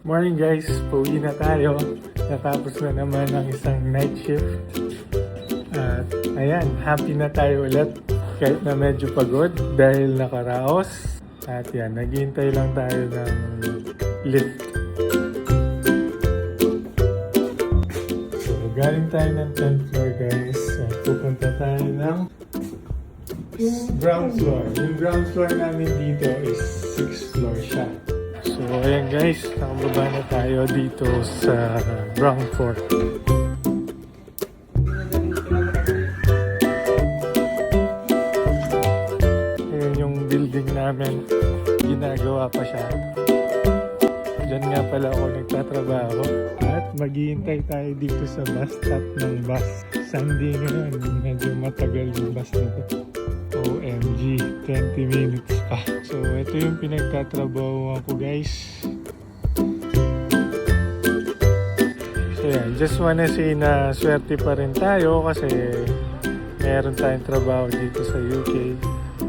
Morning guys, pauwi na tayo. Natapos na naman ang isang night shift. At ayan, happy na tayo ulit. Kahit na medyo pagod dahil nakaraos. At yan, naghihintay lang tayo ng lift. So, galing tayo ng 10th floor guys. At pupunta tayo ng ground floor. Yung ground floor namin dito is 6th floor siya. So ayan guys, nakababa na tayo dito sa ground floor. Ayan yung building namin, ginagawa pa siya. Diyan nga pala ako nagtatrabaho. At maghihintay tayo dito sa bus stop ng bus. Sunday ngayon, medyo matagal yung bus nito. OMG, 20 minutes pa. So, ito yung pinagtatrabaho ko guys. So, yan. Just wanna say na swerte pa rin tayo kasi meron tayong trabaho dito sa UK.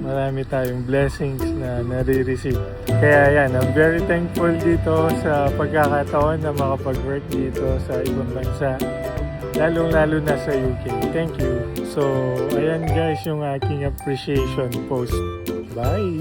Marami tayong blessings na nare-receive. Kaya yan, I'm very thankful dito sa pagkakataon na makapag-work dito sa ibang bansa. Lalong-lalo na sa UK. Thank you. So, ayan guys yung aking appreciation post. Bye!